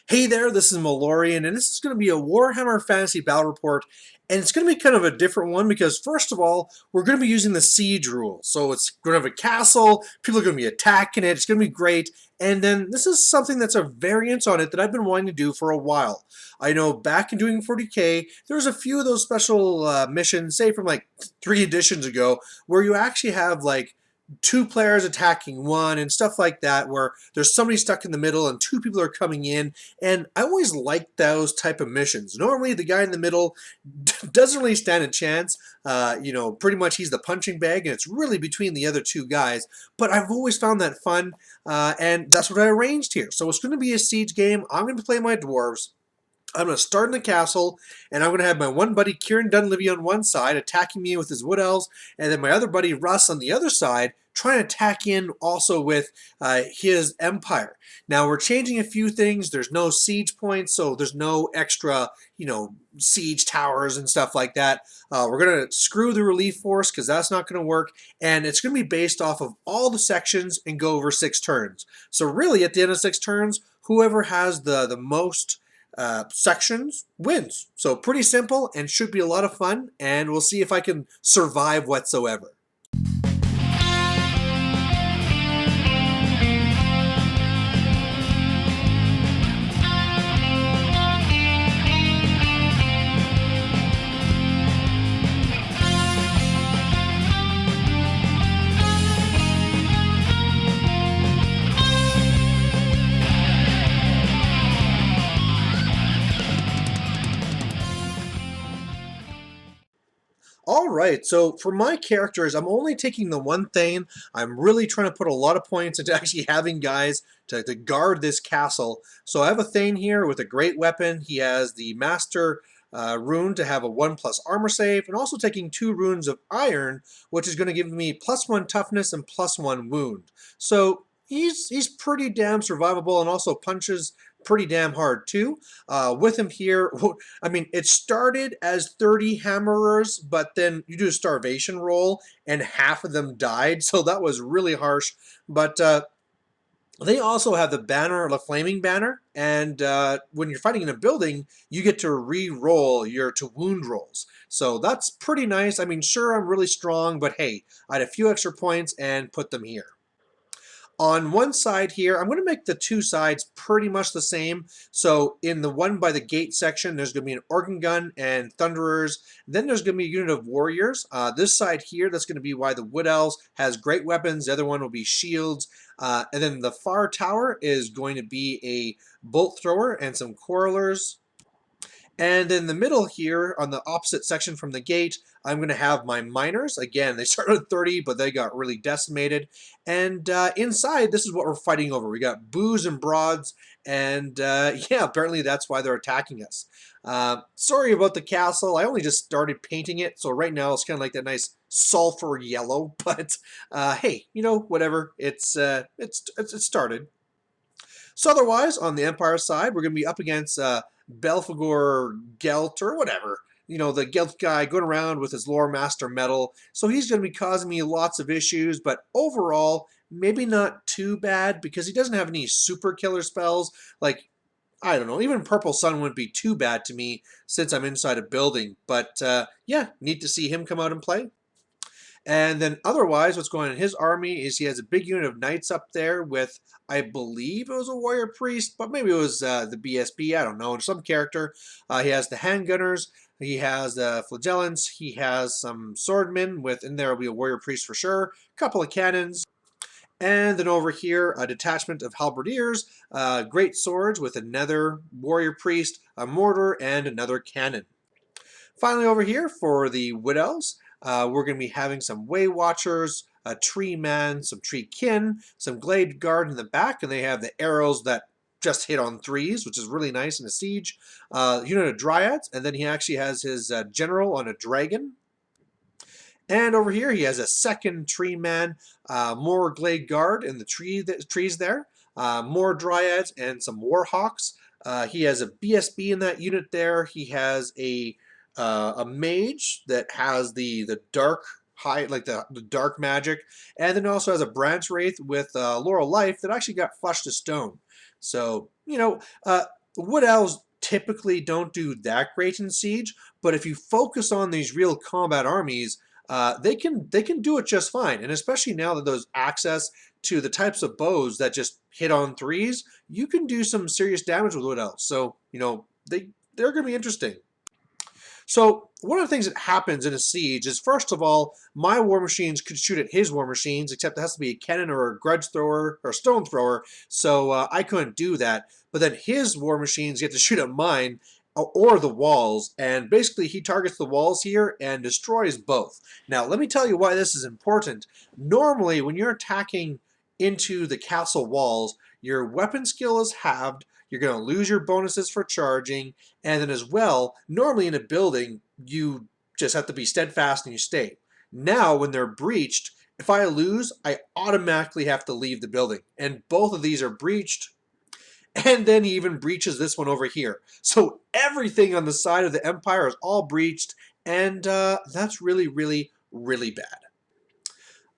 Hey there, this is Malorian, and this is going to be a Warhammer Fantasy Battle Report, and it's going to be kind of a different one because, first of all, we're going to be using the siege rule. So it's going to have a castle, people are going to be attacking it, it's going to be great, and then this is something that's a variant on it that I've been wanting to do for a while. I know back in doing 40k, there's a few of those special missions, say from like 3 editions ago, where you actually have like two players attacking one and stuff like that, where there's somebody stuck in the middle and two people are coming in, and I always like those type of missions. Normally the guy in the middle doesn't really stand a chance. Pretty much he's the punching bag and it's really between the other two guys, but I've always found that fun, and that's what I arranged here. So it's going to be a siege game. I'm going to play my dwarves. I'm going to start in the castle, and I'm going to have my one buddy Kieran Dunleavy on one side attacking me with his wood elves, and then my other buddy Russ on the other side trying to attack in also with his empire. Now we're changing a few things. There's no siege points, so there's no extra, siege towers and stuff like that. We're going to screw the relief force because that's not going to work, and it's going to be based off of all the sections and go over 6 turns. So really, at the end of 6 turns, whoever has the most sections wins. So pretty simple and should be a lot of fun, and we'll see if I can survive whatsoever. Alright, so for my characters, I'm only taking the one thing. I'm really trying to put a lot of points into actually having guys to guard this castle. So I have a Thane here with a great weapon. He has the Master rune to have a 1+ armor save, and also taking 2 runes of iron, which is going to give me +1 toughness and +1 wound. So he's pretty damn survivable, and also punches pretty damn hard too. With him here, I mean, it started as 30 hammerers, but then you do a starvation roll and half of them died, so that was really harsh. But they also have the banner, the flaming banner, and when you're fighting in a building, you get to re-roll your to wound rolls. So that's pretty nice. I mean, sure, I'm really strong, but hey, I had a few extra points and put them here. On one side here, I'm going to make the two sides pretty much the same. So in the one by the gate section, there's going to be an organ gun and thunderers. Then there's going to be a unit of warriors. This side here, that's going to be why the wood elves has great weapons. The other one will be shields. And then the far tower is going to be a bolt thrower and some quarrelers. And in the middle here, on the opposite section from the gate, I'm going to have my miners. Again, they started at 30, but they got really decimated. And inside, this is what we're fighting over. We got boos and broads, and yeah, apparently that's why they're attacking us. Sorry about the castle. I only just started painting it, so right now it's kind of like that nice sulfur yellow. But hey, whatever. It's started. So otherwise, on the Empire side, we're going to be up against Belphegor Gelt or whatever. The Gelt guy going around with his lore master medal. So he's going to be causing me lots of issues, but overall, maybe not too bad because he doesn't have any super killer spells. Like, I don't know, even Purple Sun wouldn't be too bad to me since I'm inside a building. But yeah, neat to see him come out and play. And then otherwise, what's going on in his army is he has a big unit of knights up there with, I believe it was a warrior priest, but maybe it was the BSB, I don't know, some character. He has the handgunners, he has the flagellants, he has some swordmen with, and there will be a warrior priest for sure, a couple of cannons. And then over here, a detachment of halberdiers, great swords with another warrior priest, a mortar, and another cannon. Finally over here for the wood elves, we're going to be having some way watchers, a tree man, some tree kin, some glade guard in the back, and they have the arrows that just hit on 3s, which is really nice in a siege. Unit of dryads, and then he actually has his general on a dragon. And over here he has a second tree man, more glade guard in the trees there, more dryads and some warhawks. He has a BSB in that unit there. He has a mage that has the dark high, like the dark magic, and then also has a branch wraith with Laurel Life that actually got flushed to stone. So Wood elves typically don't do that great in siege, but if you focus on these real combat armies, they can do it just fine. And especially now that those access to the types of bows that just hit on threes, you can do some serious damage with wood elves. So they're going to be interesting. So one of the things that happens in a siege is, first of all, my war machines could shoot at his war machines, except it has to be a cannon or a grudge thrower or a stone thrower, so I couldn't do that. But then his war machines get to shoot at mine or the walls, and basically he targets the walls here and destroys both. Now, let me tell you why this is important. Normally, when you're attacking into the castle walls, your weapon skill is halved, you're going to lose your bonuses for charging, and then as well, normally in a building, you just have to be steadfast and you stay. Now, when they're breached, if I lose, I automatically have to leave the building. And both of these are breached. And then he even breaches this one over here. So everything on the side of the Empire is all breached, and that's really, really, really bad.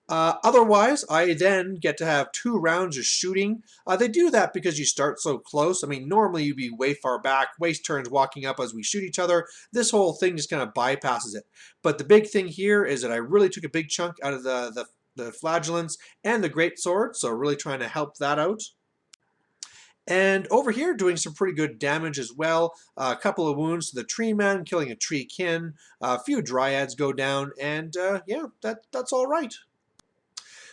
Otherwise, I then get to have 2 rounds of shooting. They do that because you start so close. I mean, normally you'd be way far back, waste turns walking up as we shoot each other. This whole thing just kind of bypasses it. But the big thing here is that I really took a big chunk out of the flagellants and the great sword, so really trying to help that out. And over here, doing some pretty good damage as well. A couple of wounds to the tree man, killing a tree kin. A few dryads go down, and yeah, that's all right.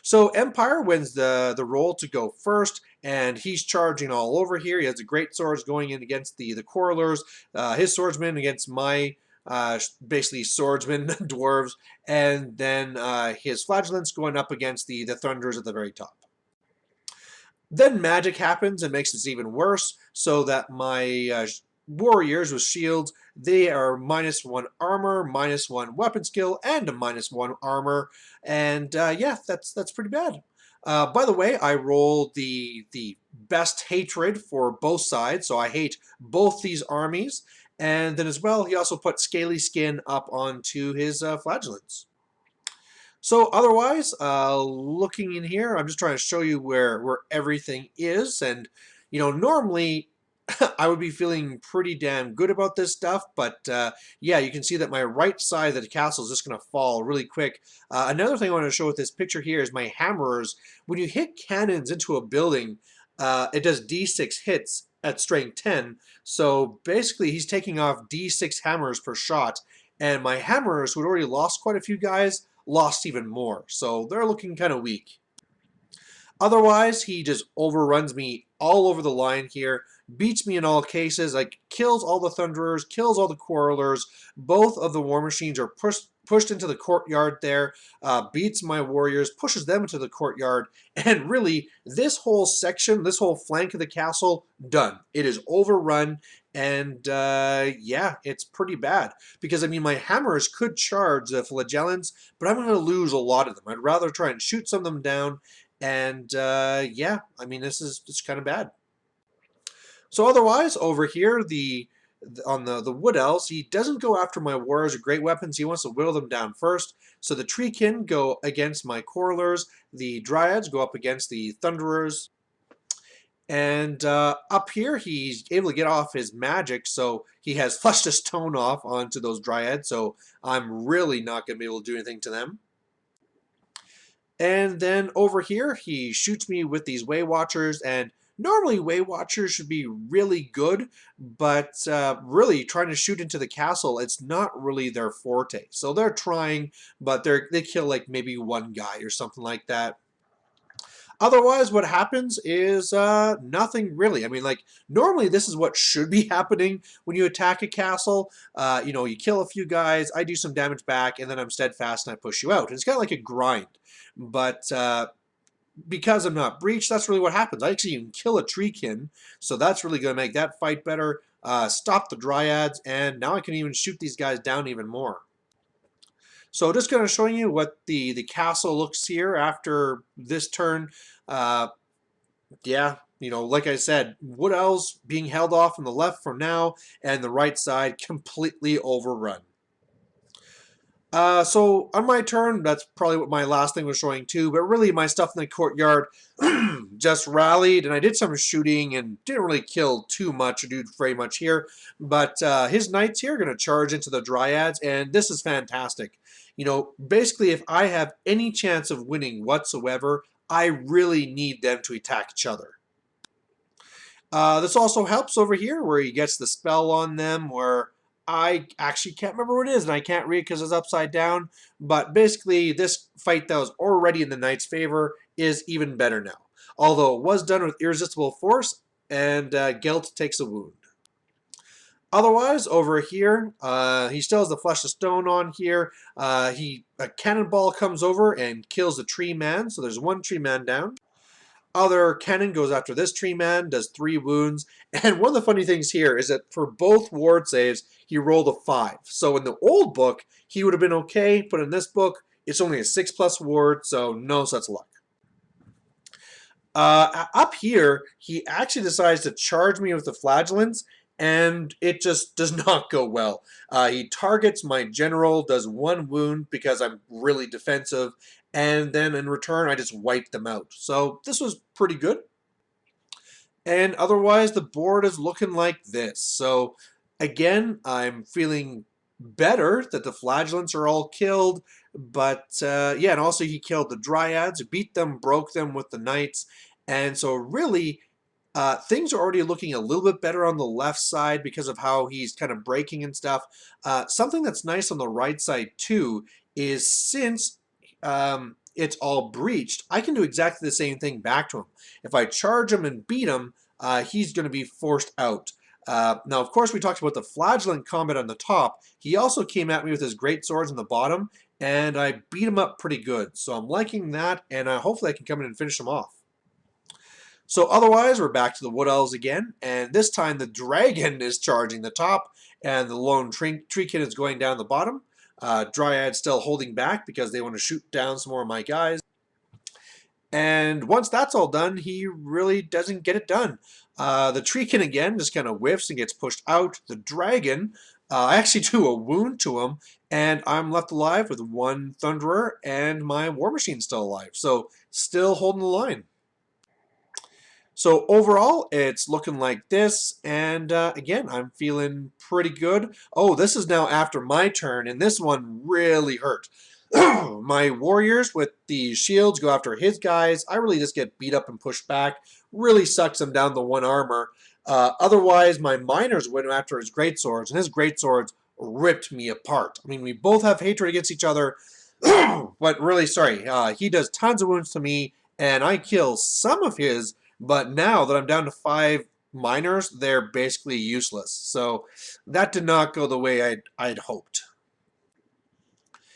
So Empire wins the role to go first, and he's charging all over here. He has the great swords going in against the quarrelers, his swordsmen against my basically swordsmen, dwarves, and then his flagellants going up against the thunderers at the very top. Then magic happens and makes this even worse, so that my warriors with shields, they are -1 armor, -1 weapon skill, and a -1 armor. And yeah, that's pretty bad. By the way, I rolled the best hatred for both sides, so I hate both these armies. And then as well, he also put scaly skin up onto his flagellants. So otherwise, looking in here, I'm just trying to show you where everything is. And, normally I would be feeling pretty damn good about this stuff. But yeah, you can see that my right side of the castle is just going to fall really quick. Another thing I want to show with this picture here is my hammerers. When you hit cannons into a building, it does D6 hits at strength 10. So basically, he's taking off D6 hammers per shot. And my hammerers, who had already lost quite a few guys, lost even more. So they're looking kind of weak. Otherwise, he just overruns me all over the line here, beats me in all cases, like kills all the thunderers, kills all the quarrelers. Both of the war machines are pushed into the courtyard there, beats my warriors, pushes them into the courtyard, and really, this whole section, this whole flank of the castle, done. It is overrun, and yeah, it's pretty bad. Because, I mean, my hammers could charge the flagellants, but I'm going to lose a lot of them. I'd rather try and shoot some of them down, and yeah, I mean, this is just kind of bad. So otherwise, over here, on the wood elves, he doesn't go after my warriors or great weapons. He wants to whittle them down first. So the treekin go against my quarrelers. The dryads go up against the thunderers. And up here, he's able to get off his magic, so he has flushed a stone off onto those dryads, so I'm really not going to be able to do anything to them. And then over here, he shoots me with these Way Watchers, and normally Way Watchers should be really good, but really trying to shoot into the castle, it's not really their forte. So they're trying, but they kill like maybe one guy or something like that. Otherwise, what happens is nothing really. I mean, like, normally this is what should be happening when you attack a castle. You kill a few guys, I do some damage back, and then I'm steadfast and I push you out. It's kind of like a grind. But because I'm not breached, that's really what happens. I actually even kill a treekin, so that's really going to make that fight better. Stop the dryads, and now I can even shoot these guys down even more. So just going to show you what the castle looks here after this turn. Yeah, like I said, wood elves being held off on the left for now, and the right side completely overrun. So on my turn, that's probably what my last thing was showing too, but really my stuff in the courtyard just rallied, and I did some shooting and didn't really kill too much or do very much here, but his knights here are going to charge into the dryads, and this is fantastic. Basically, if I have any chance of winning whatsoever, I really need them to attack each other. This also helps over here where he gets the spell on them where I actually can't remember what it is and I can't read because it's upside down. But basically this fight that was already in the knight's favor is even better now. Although it was done with irresistible force and Gelt takes a wound. Otherwise, over here, he still has the Flesh of Stone on here. A cannonball comes over and kills the tree man, so there's one tree man down. Other cannon goes after this tree man, does 3 wounds. And one of the funny things here is that for both ward saves, he rolled a 5. So in the old book, he would have been okay, but in this book, it's only a 6+ ward, so no such luck. Up here, he actually decides to charge me with the flagellants, and it just does not go well. He targets my general, does 1 wound because I'm really defensive, and then in return I just wiped them out. So this was pretty good. And otherwise the board is looking like this. So again, I'm feeling better that the flagellants are all killed, but yeah, and also he killed the dryads, beat them, broke them with the knights, and so really things are already looking a little bit better on the left side because of how he's kind of breaking and stuff. Something that's nice on the right side too is since it's all breached, I can do exactly the same thing back to him. If I charge him and beat him, he's going to be forced out. Now, of course, we talked about the flagellant combat on the top. He also came at me with his great swords on the bottom, and I beat him up pretty good. So I'm liking that, and hopefully I can come in and finish him off. So otherwise, we're back to the Wood Elves again, and this time the dragon is charging the top, and the lone treekin is going down the bottom. Dryad still holding back because they want to shoot down some more of my guys. And once that's all done, he really doesn't get it done. The treekin again just kind of whiffs and gets pushed out. The dragon, I actually do a wound to him, and I'm left alive with 1 Thunderer, and my War Machine's still alive. So still holding the line. So overall, it's looking like this, and again, I'm feeling pretty good. Oh, this is now after my turn, and this one really hurt. My warriors with the shields go after his guys. I really just get beat up and pushed back. Really sucks him down to 1 armor. Otherwise, my miners went after his greatswords, and his greatswords ripped me apart. I mean, we both have hatred against each other, but really, sorry, he does tons of wounds to me, and I kill some of his. But now that I'm down to 5 miners, they're basically useless. So that did not go the way I'd hoped.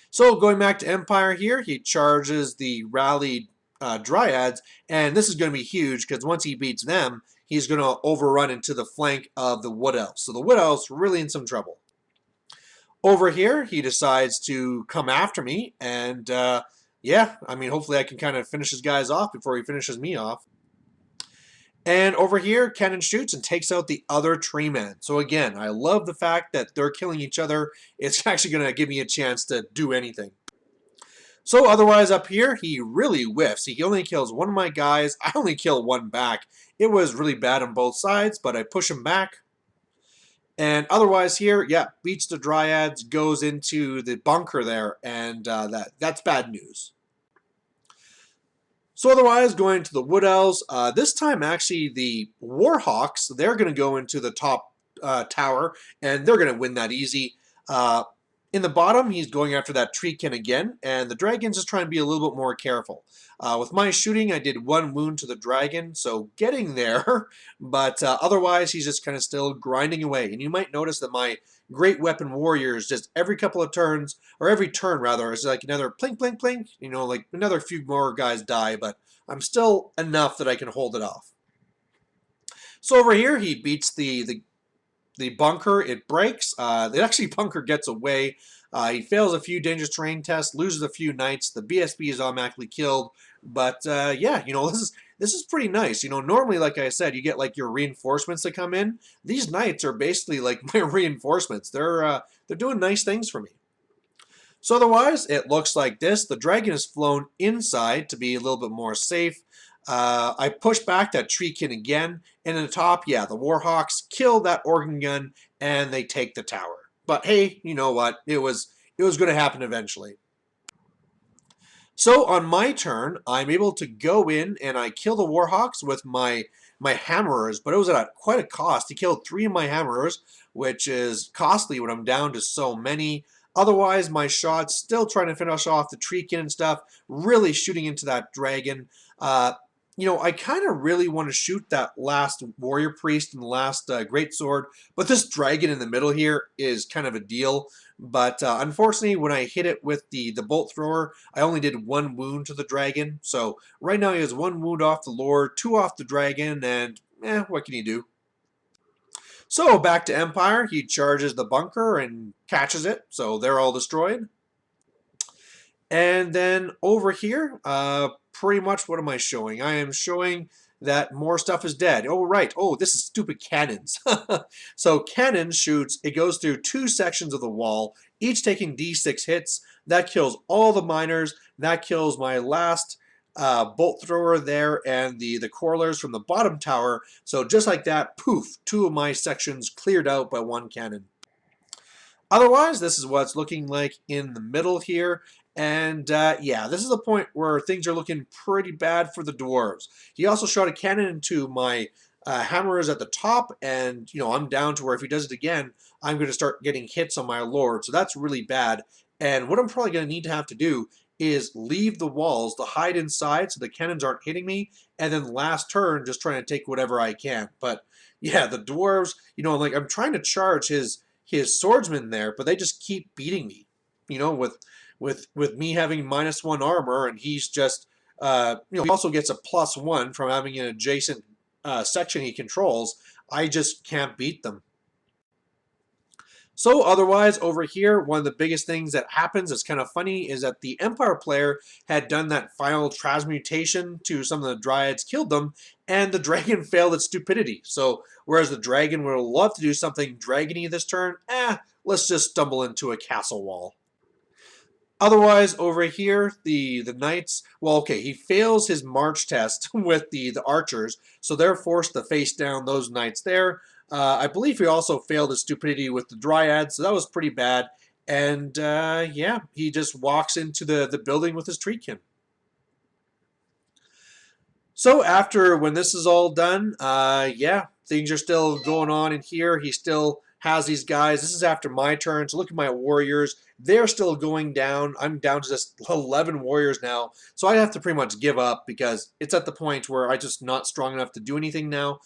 So going back to Empire here, he charges the rallied Dryads, and this is going to be huge because once he beats them, he's going to overrun into the flank of the Wood Elves. So the Wood Elves are really in some trouble. Over here, he decides to come after me, and yeah, I mean, hopefully I can kind of finish his guys off before he finishes me off. And over here, cannon shoots and takes out the other tree man. So again, I love the fact that they're killing each other. It's actually going to give me a chance to do anything. So otherwise up here, he really whiffs. He only kills 1 of my guys. I only kill 1 back. It was really bad on both sides, but I push him back. And otherwise here, yeah, beats the Dryads, goes into the bunker there, and that's bad news. So otherwise, going to the Wood Elves, this time actually the Warhawks, they're going to go into the top tower, and they're going to win that easy. In the bottom, he's going after that treekin again, and the dragon's just trying to be a little bit more careful. With my shooting, I did 1 wound to the dragon, so getting there, but otherwise he's just kind of still grinding away. And you might notice that my great weapon warriors, just every couple of turns, or every turn rather, is like another plink, plink, plink, you know, like another few more guys die, but I'm still enough that I can hold it off. So over here, he beats the bunker. It breaks. Actually, bunker gets away. He fails a few dangerous terrain tests, loses a few knights. The BSB is automatically killed. But yeah, you know, this is pretty nice. You know, normally, like I said, you get like your reinforcements that come in. These knights are basically like my reinforcements. They're doing nice things for me. So otherwise, it looks like this. The dragon has flown inside to be a little bit more safe. I push back that treekin again, and in the top, yeah, the Warhawks kill that organ gun, and they take the tower. But hey, you know what? It was going to happen eventually. So on my turn, I'm able to go in and I kill the Warhawks with my hammerers, but it was at quite a cost. He killed 3 of my hammerers, which is costly when I'm down to so many. Otherwise, my shots still trying to finish off the treekin and stuff, really shooting into that dragon. I kind of really want to shoot that last warrior priest and the last great sword, but this dragon in the middle here is kind of a deal. But unfortunately, when I hit it with the bolt thrower, I only did 1 wound to the dragon. So right now he has 1 wound off the lord, 2 off the dragon, and what can you do? So back to Empire, he charges the bunker and catches it, so they're all destroyed. And then over here, pretty much what am I showing? I am showing that more stuff is dead. Oh, right. Oh, this is stupid cannons. So cannon shoots, it goes through 2 sections of the wall, each taking D6 hits. That kills all the miners. That kills my last bolt thrower there and the correlers from the bottom tower. So just like that, poof, 2 of my sections cleared out by 1 cannon. Otherwise, this is what it's looking like in the middle here. And yeah, this is the point where things are looking pretty bad for the dwarves. He also shot a cannon into my hammerers at the top, and I'm down to where if he does it again, I'm going to start getting hits on my lord. So that's really bad. And what I'm probably going to need to have to do is leave the walls to hide inside so the cannons aren't hitting me, and then last turn just trying to take whatever I can. But yeah, the dwarves, I'm trying to charge his swordsmen there, but they just keep beating me. With me having -1 armor, and he's just he also gets a +1 from having an adjacent section he controls. I just can't beat them. So otherwise, over here, one of the biggest things that happens that's kind of funny is that the Empire player had done that final transmutation to some of the Dryads, killed them, and the dragon failed its stupidity. So whereas the dragon would love to do something dragony this turn, let's just stumble into a castle wall. Otherwise, over here, the knights, well, okay, he fails his march test with the archers, so they're forced to face down those knights there. I believe he also failed his stupidity with the dryads, so that was pretty bad. And yeah, he just walks into the building with his treekin. So after, when this is all done, yeah, things are still going on in here. He still has these guys. This is after my turn, so look at my warriors. They're still going down. I'm down to just 11 warriors now, so I have to pretty much give up because it's at the point where I'm just not strong enough to do anything now.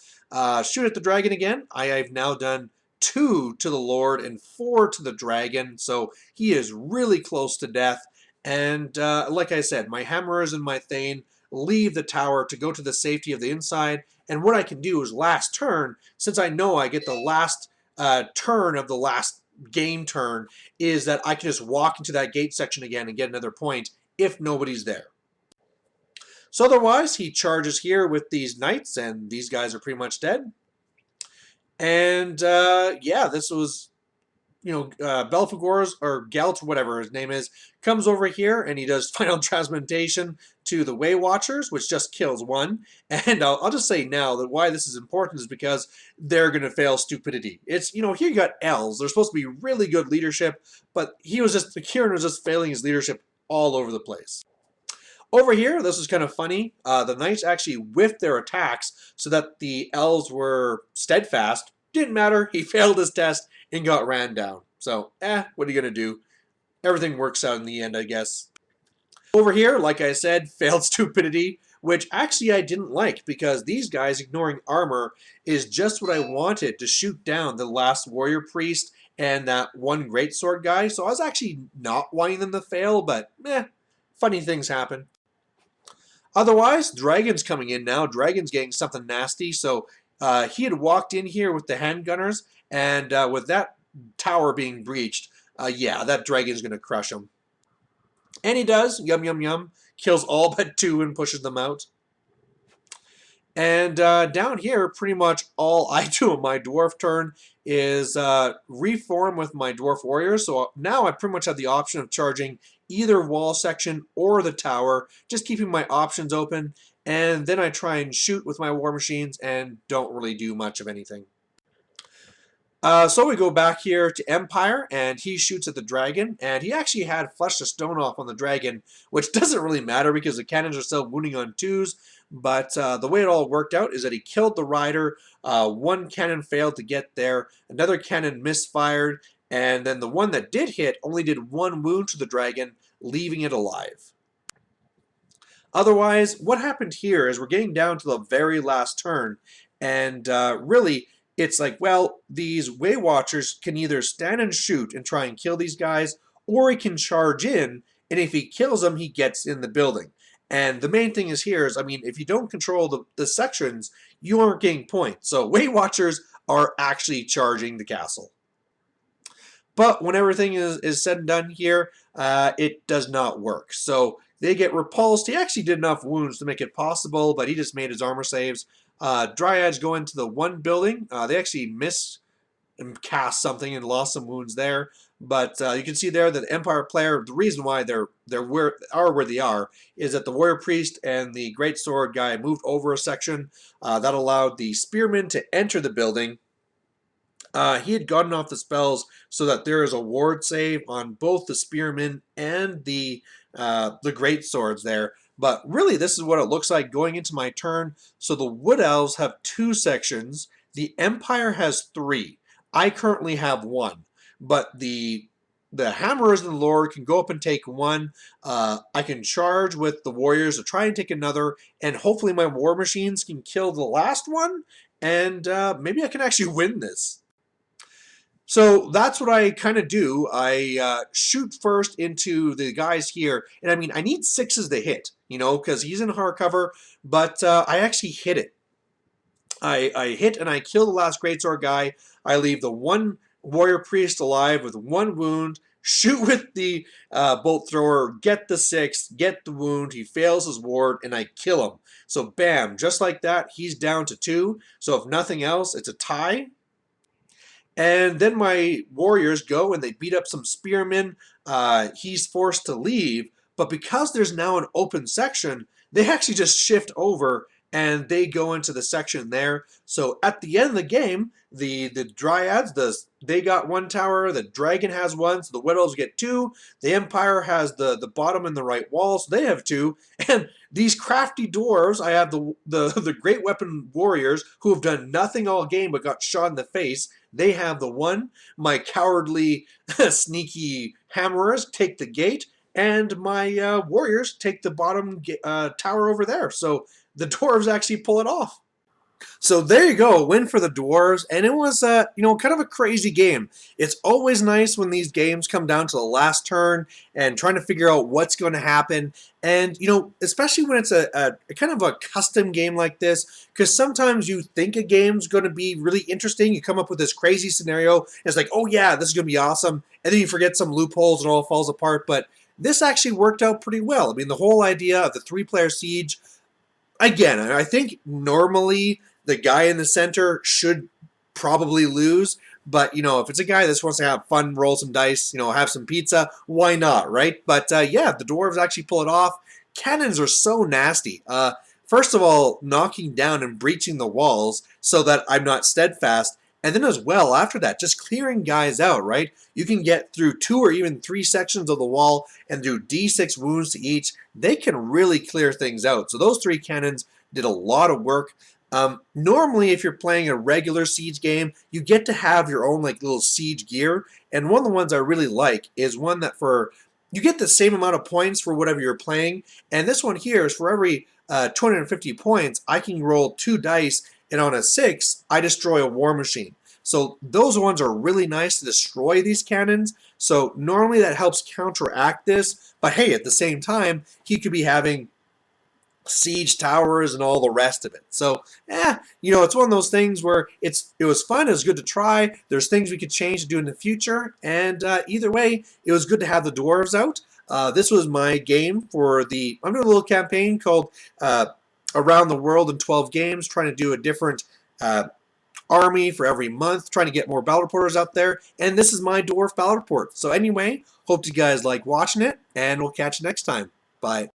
Shoot at the dragon again. I've now done 2 to the lord and 4 to the dragon, so he is really close to death. And like I said, my hammerers and my thane leave the tower to go to the safety of the inside, and what I can do is last turn, since I know I get the last turn of the last game turn, is that I can just walk into that gate section again and get another point if nobody's there. So otherwise, he charges here with these knights, and these guys are pretty much dead. And yeah, this was, Belphegor's, or Gelt, whatever his name is, comes over here and he does final transmutation to the Way Watchers, which just kills 1. And I'll just say now that why this is important is because they're going to fail stupidity. It's, here you got elves. They're supposed to be really good leadership, but Kieran was just failing his leadership all over the place. Over here, this is kind of funny. The knights actually whiffed their attacks so that the elves were steadfast. Didn't matter. He failed his test and got ran down. So, what are you going to do? Everything works out in the end, I guess. Over here, like I said, failed stupidity, which actually I didn't like because these guys ignoring armor is just what I wanted to shoot down the last warrior priest and that 1 greatsword guy. So I was actually not wanting them to fail, but funny things happen. Otherwise, Dragon's coming in now. Dragon's getting something nasty, so he had walked in here with the handgunners, and with that tower being breached, yeah, that Dragon's going to crush him. And he does. Yum, yum, yum. Kills all but 2 and pushes them out. And down here, pretty much all I do on my dwarf turn is reform with my dwarf warriors. So now I pretty much have the option of charging either wall section or the tower, just keeping my options open. And then I try and shoot with my war machines and don't really do much of anything. So we go back here to Empire, and he shoots at the dragon, and he actually had flushed a stone off on the dragon, which doesn't really matter because the cannons are still wounding on twos, but the way it all worked out is that he killed the rider, one cannon failed to get there, another cannon misfired, and then the one that did hit only did one wound to the dragon, leaving it alive. Otherwise, what happened here is we're getting down to the very last turn, and really, it's like, well, these Way Watchers can either stand and shoot and try and kill these guys, or he can charge in, and if he kills them, he gets in the building. And the main thing is here is, I mean, if you don't control the sections, you aren't getting points. So Way Watchers are actually charging the castle. But when everything is said and done here, it does not work. So they get repulsed. He actually did enough wounds to make it possible, but he just made his armor saves. Dryads go into the one building. They actually missed and cast something and lost some wounds there. But you can see there that the Empire player, the reason why they're where they are is that the Warrior Priest and the Great Sword guy moved over a section. That allowed the Spearmen to enter the building. He had gotten off the spells so that there is a ward save on both the Spearmen and the Great Swords there. But really, this is what it looks like going into my turn. So the Wood Elves have 2 sections. The Empire has 3. I currently have 1. But the Hammerers and the Lord can go up and take 1. I can charge with the Warriors to try and take another. And hopefully my War Machines can kill the last one. And maybe I can actually win this. So that's what I kind of do. I shoot first into the guys here. And I mean, I need 6s to hit, you know, because he's in hardcover. But I actually hit it. I hit and I kill the last Greatsword guy. I leave the one Warrior Priest alive with 1 wound. Shoot with the bolt thrower, get the 6, get the wound. He fails his ward, and I kill him. So bam, just like that, he's down to 2. So if nothing else, it's a tie. And then my warriors go and they beat up some spearmen. He's forced to leave. But because there's now an open section, they actually just shift over and they go into the section there. So at the end of the game, the Dryads, they got 1 tower. The Dragon has 1, so the Widows get 2. The Empire has the bottom and the right wall, so they have 2. And these crafty dwarves, I have the Great Weapon Warriors, who have done nothing all game but got shot in the face. They have the 1. My cowardly, sneaky Hammerers take the gate, and my warriors take the bottom tower over there. So the dwarves actually pull it off. So there you go, a win for the Dwarves, and it was, kind of a crazy game. It's always nice when these games come down to the last turn and trying to figure out what's going to happen. And, especially when it's a kind of a custom game like this, because sometimes you think a game's going to be really interesting. You come up with this crazy scenario, and it's like, oh yeah, this is going to be awesome. And then you forget some loopholes and all falls apart. But this actually worked out pretty well. I mean, the whole idea of the 3-player siege, again, I think normally the guy in the center should probably lose. But, if it's a guy that just wants to have fun, roll some dice, have some pizza, why not, right? But, yeah, the dwarves actually pull it off. Cannons are so nasty. First of all, knocking down and breaching the walls so that I'm not steadfast. And then as well, after that, just clearing guys out, right? You can get through 2 or even 3 sections of the wall and do D6 wounds to each. They can really clear things out. So those 3 cannons did a lot of work. Normally, if you're playing a regular siege game, you get to have your own little siege gear. And one of the ones I really like is one that you get the same amount of points for whatever you're playing. And this one here is for every 250 points, I can roll 2 dice, and on a 6, I destroy a war machine. So those ones are really nice to destroy these cannons. So normally that helps counteract this. But hey, at the same time, he could be having siege towers and all the rest of it. So, it's one of those things where it was fun. It was good to try. There's things we could change to do in the future. And either way, it was good to have the dwarves out. This was my game for I'm doing a little campaign called Around the World in 12 Games, trying to do a different army for every month, trying to get more battle reporters out there. And this is my dwarf battle report. So anyway, hope you guys like watching it, and we'll catch you next time. Bye.